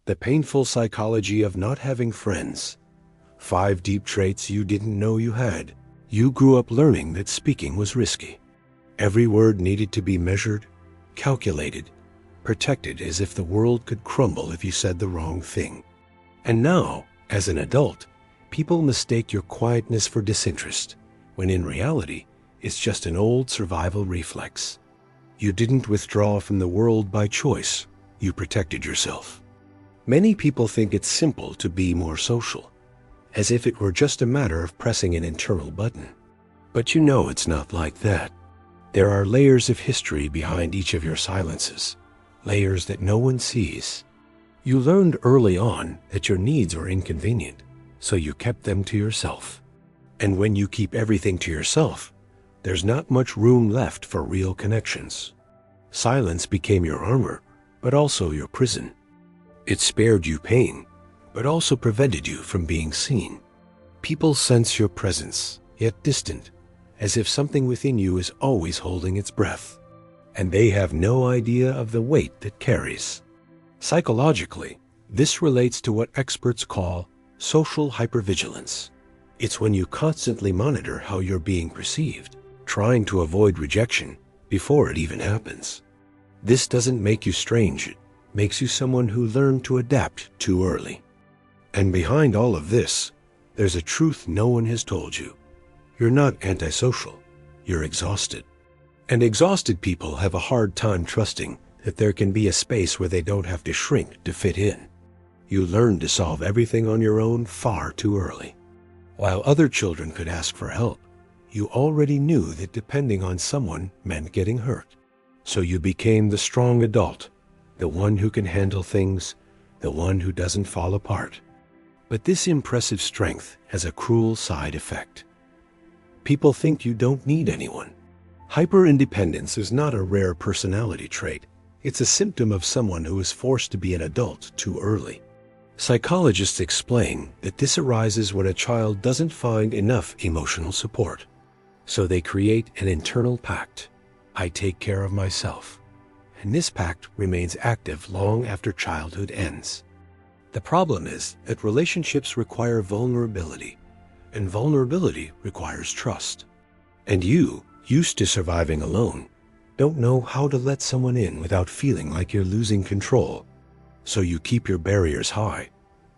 The painful psychology of not having friends. 5 deep traits you didn't know you had. You grew up learning that speaking was risky. Every word needed to be measured, calculated, protected as if the world could crumble if you said the wrong thing. And now, as an adult, people mistake your quietness for disinterest, when in reality, it's just an old survival reflex. You didn't withdraw from the world by choice. You protected yourself. Many people think it's simple to be more social, as if it were just a matter of pressing an internal button. But you know it's not like that. There are layers of history behind each of your silences, layers that no one sees. You learned early on that your needs were inconvenient, so you kept them to yourself. And when you keep everything to yourself, there's not much room left for real connections. Silence became your armor, but also your prison. It spared you pain, but also prevented you from being seen. People sense your presence, yet distant, as if something within you is always holding its breath, and they have no idea of the weight that carries. Psychologically, this relates to what experts call social hypervigilance. It's when you constantly monitor how you're being perceived, trying to avoid rejection before it even happens. This doesn't make you strange. It makes you someone who learned to adapt too early. And behind all of this, there's a truth no one has told you. You're not antisocial. You're exhausted. And exhausted people have a hard time trusting that there can be a space where they don't have to shrink to fit in. You learned to solve everything on your own far too early. While other children could ask for help, you already knew that depending on someone meant getting hurt. So you became the strong adult, the one who can handle things, the one who doesn't fall apart. But this impressive strength has a cruel side effect. People think you don't need anyone. Hyper-independence is not a rare personality trait. It's a symptom of someone who is forced to be an adult too early. Psychologists explain that this arises when a child doesn't find enough emotional support. So they create an internal pact. I take care of myself. And this pact remains active long after childhood ends. The problem is that relationships require vulnerability, and vulnerability requires trust. And you, used to surviving alone, don't know how to let someone in without feeling like you're losing control. So you keep your barriers high,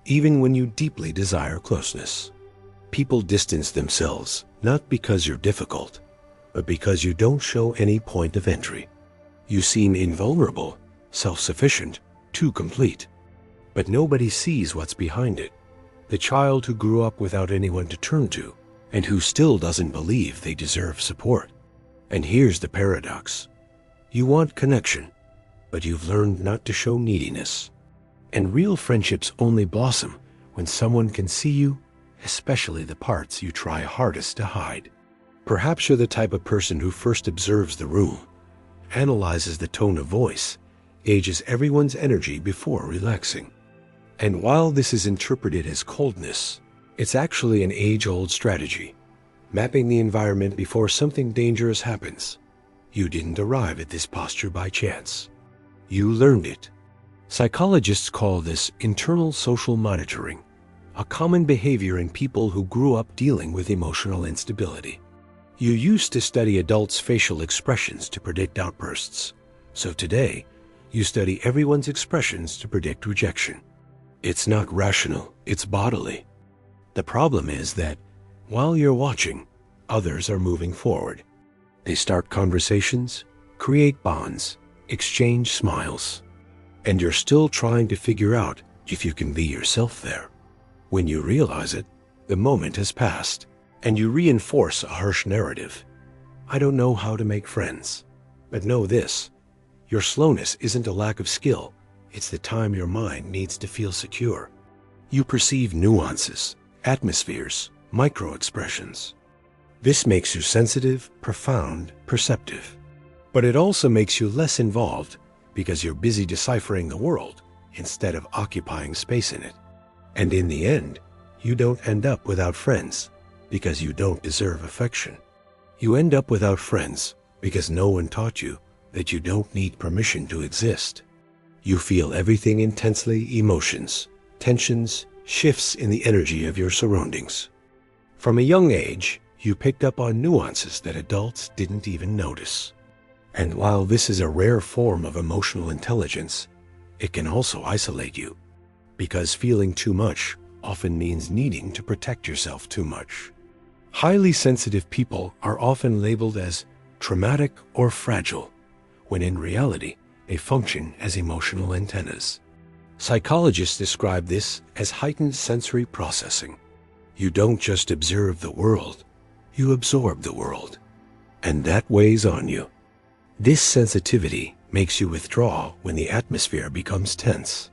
even when you deeply desire closeness. People distance themselves, not because you're difficult, but because you don't show any point of entry. You seem invulnerable, self-sufficient, too complete. But nobody sees what's behind it. The child who grew up without anyone to turn to, and who still doesn't believe they deserve support. And here's the paradox. You want connection, but you've learned not to show neediness. And real friendships only blossom when someone can see you, especially the parts you try hardest to hide. Perhaps you're the type of person who first observes the room, analyzes the tone of voice, gauges everyone's energy before relaxing. And while this is interpreted as coldness, it's actually an age-old strategy, mapping the environment before something dangerous happens. You didn't arrive at this posture by chance. You learned it. Psychologists call this internal social monitoring, a common behavior in people who grew up dealing with emotional instability. You used to study adults' facial expressions to predict outbursts, so today you study everyone's expressions to predict rejection. It's not rational, it's bodily. The problem is that while you're watching, others are moving forward. They start conversations, create bonds, exchange smiles, and you're still trying to figure out if you can be yourself there. When you realize it, the moment has passed, and you reinforce a harsh narrative. I don't know how to make friends. But know this, your slowness isn't a lack of skill, it's the time your mind needs to feel secure. You perceive nuances, atmospheres, micro-expressions. This makes you sensitive, profound, perceptive. But it also makes you less involved because you're busy deciphering the world instead of occupying space in it. And in the end, you don't end up without friends because you don't deserve affection. You end up without friends because no one taught you that you don't need permission to exist. You feel everything intensely: emotions, tensions, shifts in the energy of your surroundings. From a young age, you picked up on nuances that adults didn't even notice. And while this is a rare form of emotional intelligence, it can also isolate you, because feeling too much often means needing to protect yourself too much. Highly sensitive people are often labeled as traumatic or fragile, when in reality, they function as emotional antennas. Psychologists describe this as heightened sensory processing. You don't just observe the world, you absorb the world, and that weighs on you. This sensitivity makes you withdraw when the atmosphere becomes tense.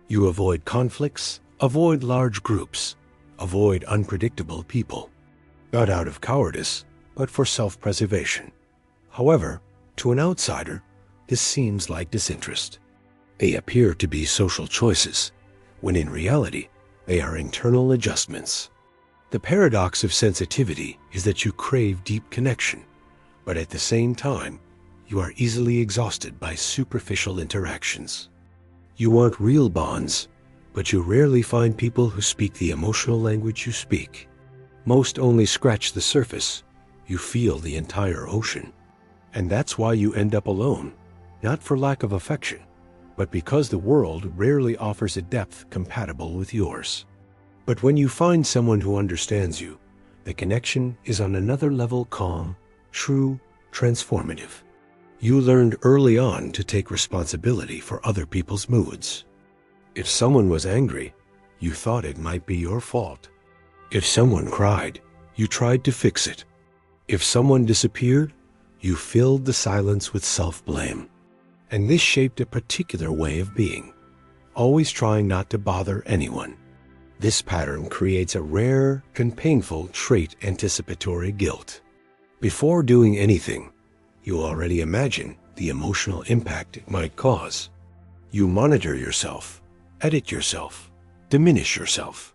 You avoid conflicts, avoid large groups, avoid unpredictable people, not out of cowardice, but for self-preservation. However, to an outsider, this seems like disinterest. They appear to be social choices, when in reality, they are internal adjustments. The paradox of sensitivity is that you crave deep connection, but at the same time, you are easily exhausted by superficial interactions. You want real bonds, but you rarely find people who speak the emotional language you speak. Most only scratch the surface. You feel the entire ocean. And that's why you end up alone, not for lack of affection, but because the world rarely offers a depth compatible with yours. But when you find someone who understands you, the connection is on another level: calm, true, transformative. You learned early on to take responsibility for other people's moods. If someone was angry, you thought it might be your fault. If someone cried, you tried to fix it. If someone disappeared, you filled the silence with self-blame. And this shaped a particular way of being, always trying not to bother anyone. This pattern creates a rare and painful trait: anticipatory guilt. Before doing anything, you already imagine the emotional impact it might cause. You monitor yourself, edit yourself, diminish yourself.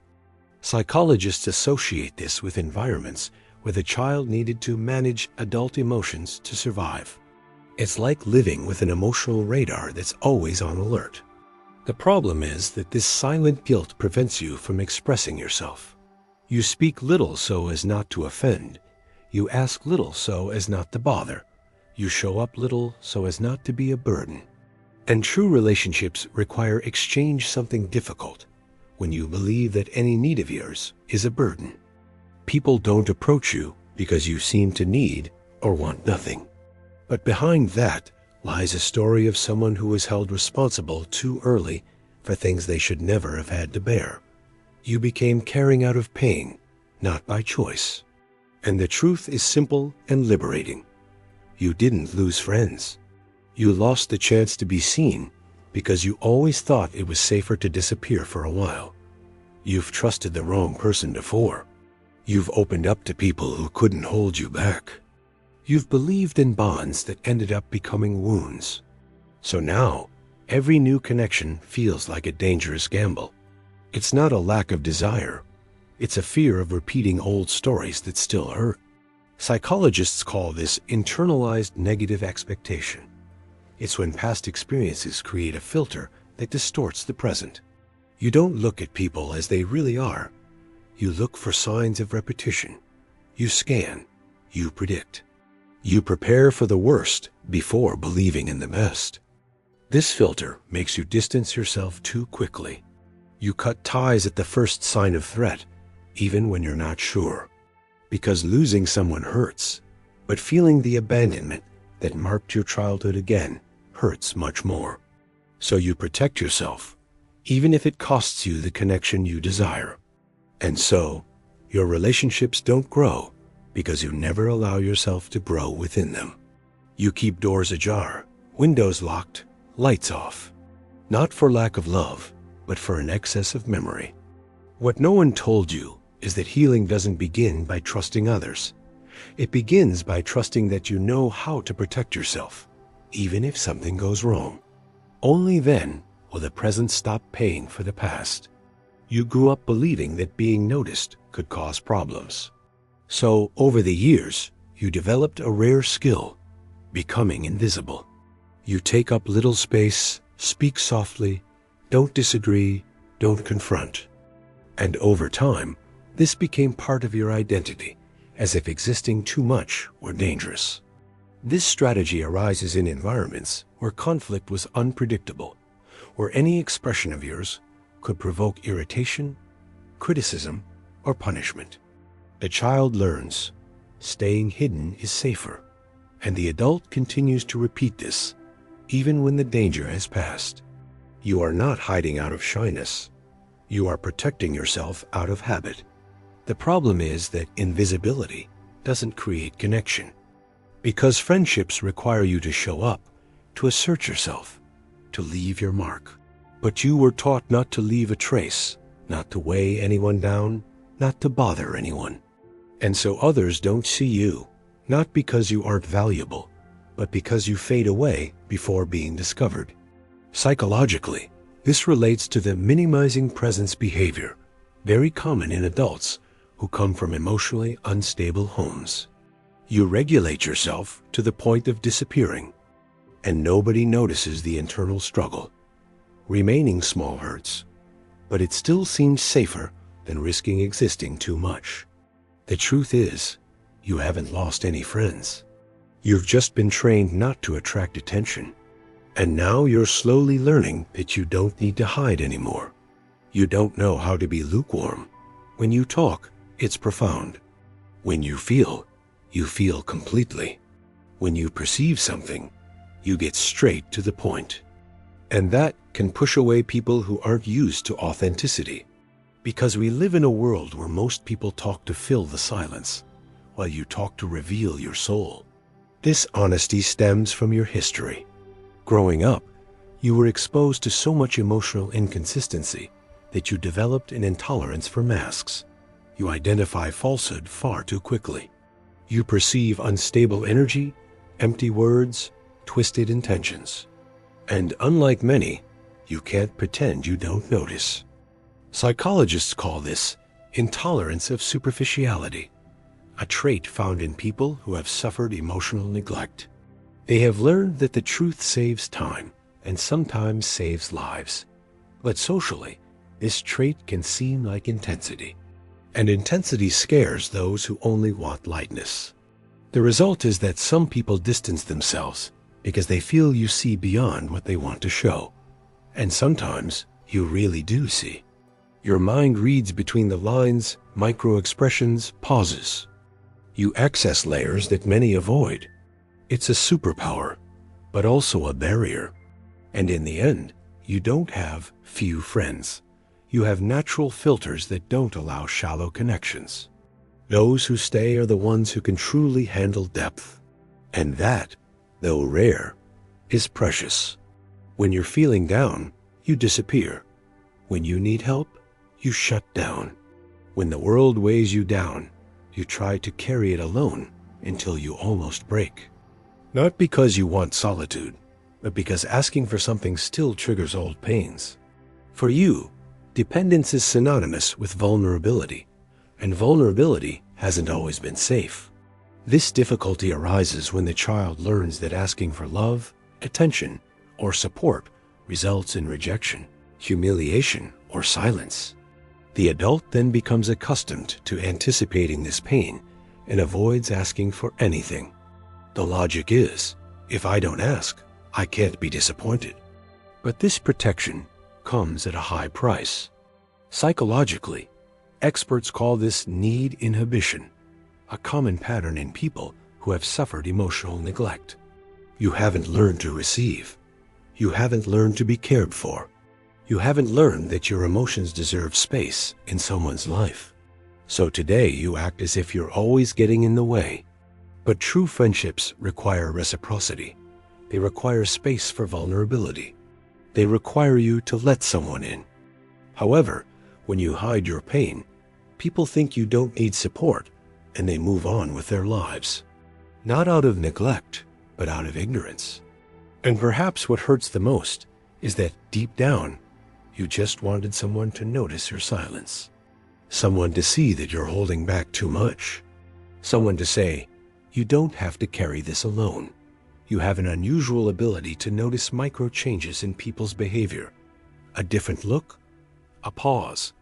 Psychologists associate this with environments where the child needed to manage adult emotions to survive. It's like living with an emotional radar that's always on alert. The problem is that this silent guilt prevents you from expressing yourself. You speak little so as not to offend. You ask little so as not to bother. You show up little so as not to be a burden. And true relationships require exchange something difficult when you believe that any need of yours is a burden. People don't approach you because you seem to need or want nothing. But behind that lies a story of someone who was held responsible too early for things they should never have had to bear. You became caring out of pain, not by choice. And the truth is simple and liberating. You didn't lose friends. You lost the chance to be seen because you always thought it was safer to disappear for a while. You've trusted the wrong person before. You've opened up to people who couldn't hold you back. You've believed in bonds that ended up becoming wounds. So now, every new connection feels like a dangerous gamble. It's not a lack of desire. It's a fear of repeating old stories that still hurt. Psychologists call this internalized negative expectation. It's when past experiences create a filter that distorts the present. You don't look at people as they really are. You look for signs of repetition. You scan. You predict. You prepare for the worst before believing in the best. This filter makes you distance yourself too quickly. You cut ties at the first sign of threat, even when you're not sure. Because losing someone hurts, but feeling the abandonment that marked your childhood again hurts much more. So you protect yourself, even if it costs you the connection you desire. And so, your relationships don't grow because you never allow yourself to grow within them. You keep doors ajar, windows locked, lights off. Not for lack of love, but for an excess of memory. What no one told you is that healing doesn't begin by trusting others. It begins by trusting that you know how to protect yourself, even if something goes wrong. Only then will the present stop paying for the past. You grew up believing that being noticed could cause problems. So, over the years, you developed a rare skill: becoming invisible. You take up little space, Speak softly, don't disagree, don't confront. And over time, this became part of your identity, as if existing too much were dangerous. This strategy arises in environments where conflict was unpredictable, where any expression of yours could provoke irritation, criticism, or punishment. The child learns staying hidden is safer, and the adult continues to repeat this even when the danger has passed. You are not hiding out of shyness. You are protecting yourself out of habit. The problem is that invisibility doesn't create connection, because friendships require you to show up, to assert yourself, to leave your mark. But you were taught not to leave a trace, not to weigh anyone down, not to bother anyone. And so others don't see you, not because you aren't valuable, but because you fade away before being discovered. Psychologically, this relates to the minimizing presence behavior, very common in adults who come from emotionally unstable homes. You regulate yourself to the point of disappearing, and nobody notices the internal struggle. Remaining small hurts, but it still seems safer than risking existing too much. The truth is, you haven't lost any friends. You've just been trained not to attract attention. And now you're slowly learning that you don't need to hide anymore. You don't know how to be lukewarm. When you talk, it's profound. When you feel completely. When you perceive something, you get straight to the point. And that can push away people who aren't used to authenticity. Because we live in a world where most people talk to fill the silence, while you talk to reveal your soul. This honesty stems from your history. Growing up, you were exposed to so much emotional inconsistency that you developed an intolerance for masks. You identify falsehood far too quickly. You perceive unstable energy, empty words, twisted intentions. And unlike many, you can't pretend you don't notice. Psychologists call this intolerance of superficiality, a trait found in people who have suffered emotional neglect. They have learned that the truth saves time and sometimes saves lives. But socially, this trait can seem like intensity. And intensity scares those who only want lightness. The result is that some people distance themselves because they feel you see beyond what they want to show. And sometimes you really do see. Your mind reads between the lines, micro-expressions, pauses. You access layers that many avoid. It's a superpower, but also a barrier. And in the end, you don't have few friends. You have natural filters that don't allow shallow connections. Those who stay are the ones who can truly handle depth. And that, though rare, is precious. When you're feeling down, you disappear. When you need help, you shut down. When the world weighs you down, you try to carry it alone until you almost break. Not because you want solitude, but because asking for something still triggers old pains. For you, dependence is synonymous with vulnerability, and vulnerability hasn't always been safe. This difficulty arises when the child learns that asking for love, attention, or support results in rejection, humiliation, or silence. The adult then becomes accustomed to anticipating this pain and avoids asking for anything. The logic is, if I don't ask, I can't be disappointed. But this protection comes at a high price. Psychologically, experts call this need inhibition, a common pattern in people who have suffered emotional neglect. You haven't learned to receive. You haven't learned to be cared for. You haven't learned that your emotions deserve space in someone's life. So today you act as if you're always getting in the way. But true friendships require reciprocity. They require space for vulnerability. They require you to let someone in. However, when you hide your pain, people think you don't need support, and they move on with their lives. Not out of neglect, but out of ignorance. And perhaps what hurts the most is that deep down, you just wanted someone to notice your silence. Someone to see that you're holding back too much. Someone to say, you don't have to carry this alone. You have an unusual ability to notice micro changes in people's behavior. A different look, a pause,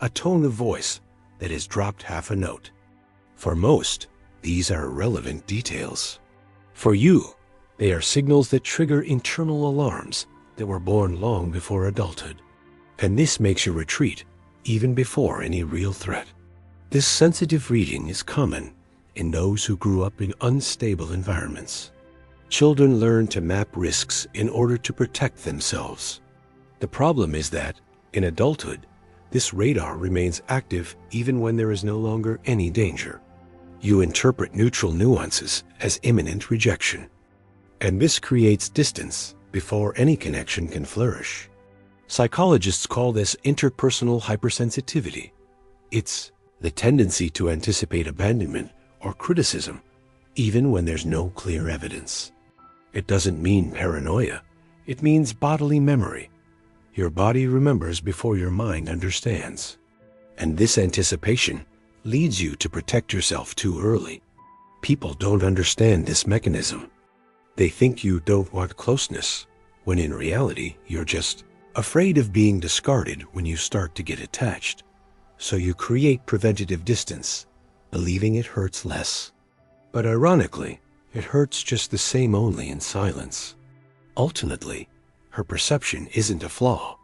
a tone of voice that has dropped half a note. For most, these are irrelevant details. For you, they are signals that trigger internal alarms that were born long before adulthood. And this makes you retreat even before any real threat. This sensitive reading is common in those who grew up in unstable environments. Children learn to map risks in order to protect themselves. The problem is that, in adulthood, this radar remains active even when there is no longer any danger. You interpret neutral nuances as imminent rejection. And this creates distance before any connection can flourish. Psychologists call this interpersonal hypersensitivity. It's the tendency to anticipate abandonment or criticism, even when there's no clear evidence. It doesn't mean paranoia. It means bodily memory. Your body remembers before your mind understands. And this anticipation leads you to protect yourself too early. People don't understand this mechanism. They think you don't want closeness, when in reality, you're just afraid of being discarded when you start to get attached. So you create preventative distance, believing it hurts less. But ironically, it hurts just the same, only in silence. Ultimately, her perception isn't a flaw.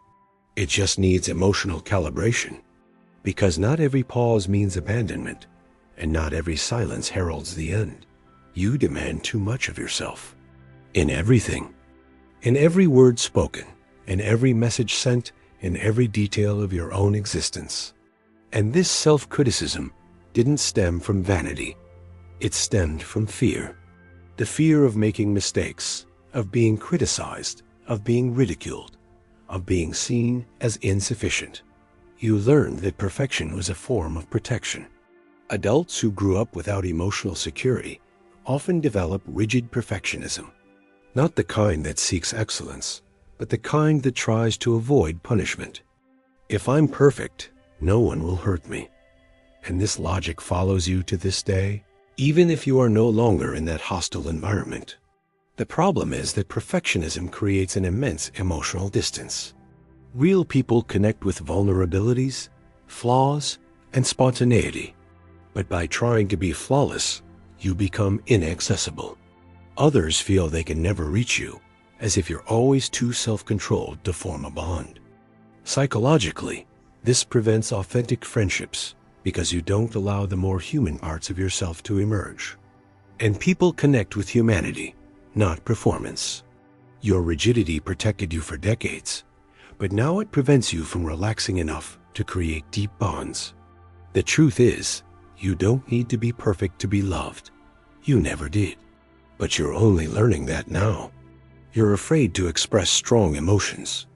It just needs emotional calibration. Because not every pause means abandonment, and not every silence heralds the end. You demand too much of yourself. In everything. In every word spoken, in every message sent, in every detail of your own existence. And this self-criticism didn't stem from vanity. It stemmed from fear. The fear of making mistakes, of being criticized, of being ridiculed, of being seen as insufficient. You learned that perfection was a form of protection. Adults who grew up without emotional security often develop rigid perfectionism. Not the kind that seeks excellence, but the kind that tries to avoid punishment. If I'm perfect, no one will hurt me. And this logic follows you to this day, even if you are no longer in that hostile environment. The problem is that perfectionism creates an immense emotional distance. Real people connect with vulnerabilities, flaws, and spontaneity. But by trying to be flawless, you become inaccessible. Others feel they can never reach you, as if you're always too self-controlled to form a bond. Psychologically, this prevents authentic friendships because you don't allow the more human parts of yourself to emerge. And people connect with humanity, not performance. Your rigidity protected you for decades, but now it prevents you from relaxing enough to create deep bonds. The truth is, you don't need to be perfect to be loved. You never did. But you're only learning that now. You're afraid to express strong emotions.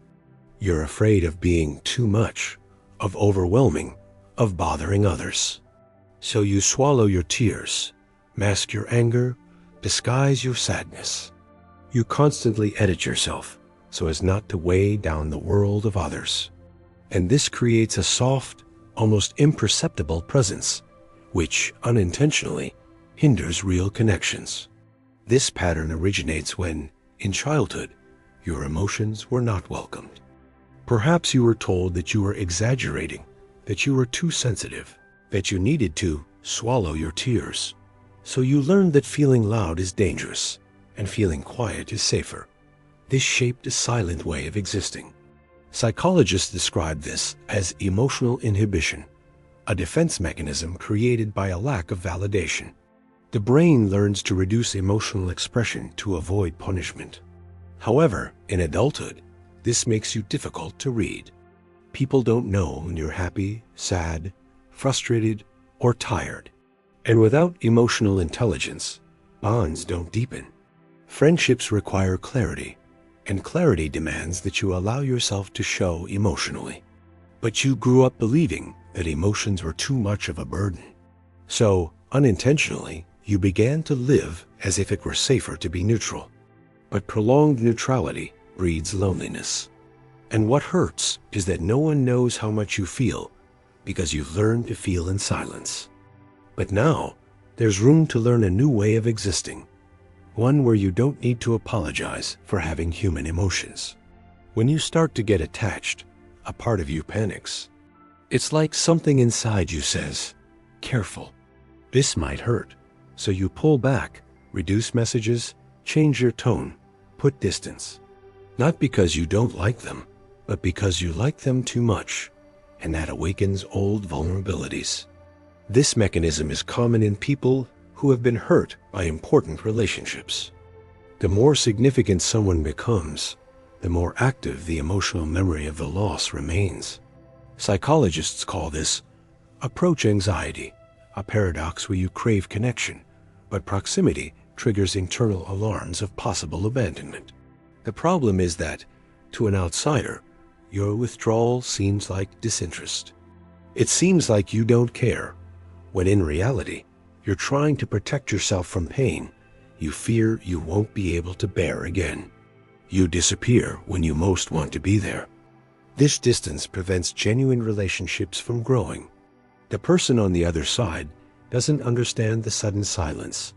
You're afraid of being too much, of overwhelming, of bothering others. So you swallow your tears, mask your anger, disguise your sadness. You constantly edit yourself so as not to weigh down the world of others. And this creates a soft, almost imperceptible presence, which unintentionally hinders real connections. This pattern originates when, in childhood, your emotions were not welcomed. Perhaps you were told that you were exaggerating, that you were too sensitive, that you needed to swallow your tears. So you learned that feeling loud is dangerous and feeling quiet is safer. This shaped a silent way of existing. Psychologists describe this as emotional inhibition, a defense mechanism created by a lack of validation. The brain learns to reduce emotional expression to avoid punishment. However, in adulthood, this makes you difficult to read. People don't know when you're happy, sad, frustrated, or tired. And without emotional intelligence, bonds don't deepen. Friendships require clarity, and clarity demands that you allow yourself to show emotionally. But you grew up believing that emotions were too much of a burden. So, unintentionally, you began to live as if it were safer to be neutral. But prolonged neutrality breeds loneliness. And what hurts is that no one knows how much you feel because you've learned to feel in silence. But now, there's room to learn a new way of existing. one where you don't need to apologize for having human emotions. When you start to get attached, a part of you panics. It's like something inside you says, "Careful, this might hurt." So you pull back, reduce messages, change your tone, put distance. Not because you don't like them, but because you like them too much, and that awakens old vulnerabilities. This mechanism is common in people who have been hurt by important relationships. The more significant someone becomes, the more active the emotional memory of the loss remains. Psychologists call this approach anxiety, a paradox where you crave connection, but proximity triggers internal alarms of possible abandonment. The problem is that, to an outsider, your withdrawal seems like disinterest. It seems like you don't care, when in reality, you're trying to protect yourself from pain you fear you won't be able to bear again. You disappear when you most want to be there. This distance prevents genuine relationships from growing. The person on the other side doesn't understand the sudden silence,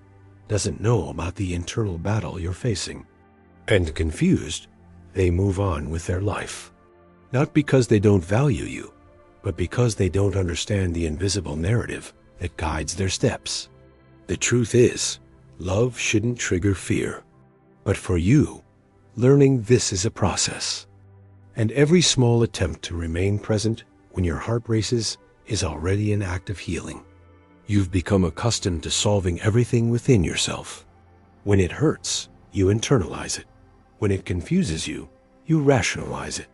doesn't know about the internal battle you're facing. And confused, they move on with their life. Not because they don't value you, but because they don't understand the invisible narrative that guides their steps. The truth is, love shouldn't trigger fear. But for you, learning this is a process. And every small attempt to remain present when your heart races is already an act of healing. You've become accustomed to solving everything within yourself. When it hurts, you internalize it. When it confuses you, you rationalize it.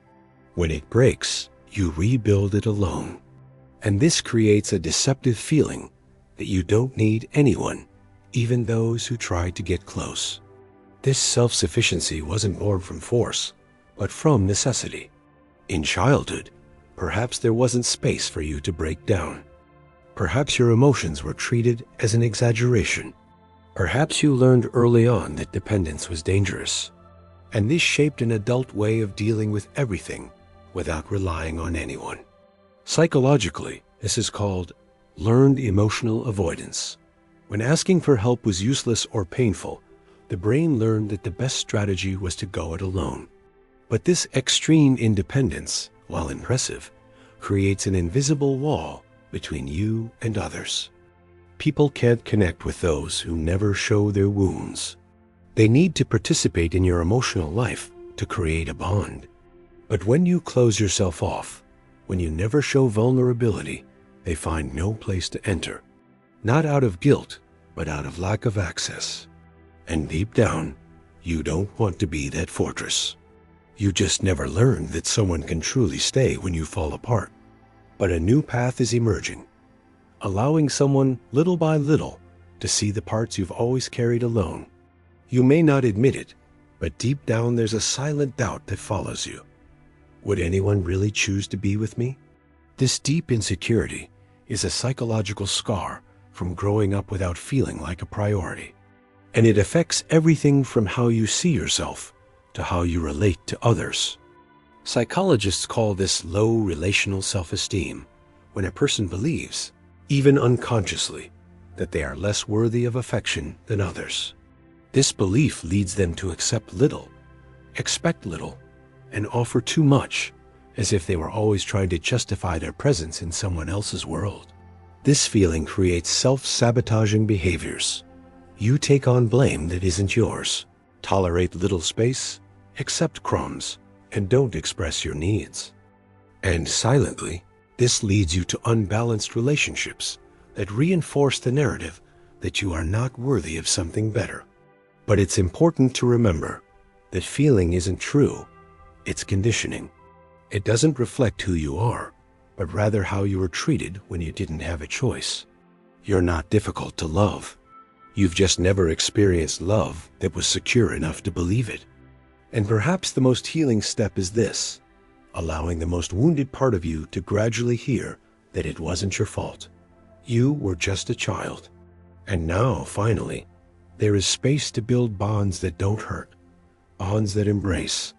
When it breaks, you rebuild it alone. And this creates a deceptive feeling that you don't need anyone, even those who try to get close. This self-sufficiency wasn't born from force, but from necessity. In childhood, perhaps there wasn't space for you to break down. Perhaps your emotions were treated as an exaggeration. Perhaps you learned early on that dependence was dangerous. And this shaped an adult way of dealing with everything without relying on anyone. Psychologically, this is called learned emotional avoidance. When asking for help was useless or painful, the brain learned that the best strategy was to go it alone. But this extreme independence, while impressive, creates an invisible wall between you and others. People can't connect with those who never show their wounds. They need to participate in your emotional life to create a bond. But when you close yourself off, when you never show vulnerability, they find no place to enter. Not out of guilt, but out of lack of access. And deep down, you don't want to be that fortress. You just never learned that someone can truly stay when you fall apart. But a new path is emerging, allowing someone little by little to see the parts you've always carried alone. You may not admit it, but deep down there's a silent doubt that follows you. Would anyone really choose to be with me? This deep insecurity is a psychological scar from growing up without feeling like a priority. And it affects everything from how you see yourself to how you relate to others. Psychologists call this low relational self-esteem, when a person believes, even unconsciously, that they are less worthy of affection than others. This belief leads them to accept little, expect little, and offer too much, as if they were always trying to justify their presence in someone else's world. This feeling creates self-sabotaging behaviors. You take on blame that isn't yours, tolerate little space, accept crumbs, and don't express your needs. And silently, this leads you to unbalanced relationships that reinforce the narrative that you are not worthy of something better. But it's important to remember that feeling isn't true, it's conditioning. It doesn't reflect who you are, but rather how you were treated when you didn't have a choice. You're not difficult to love. You've just never experienced love that was secure enough to believe it. And perhaps the most healing step is this, allowing the most wounded part of you to gradually hear that it wasn't your fault. You were just a child. And now, finally, there is space to build bonds that don't hurt, bonds that embrace,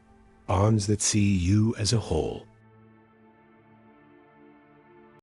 bonds that see you as a whole.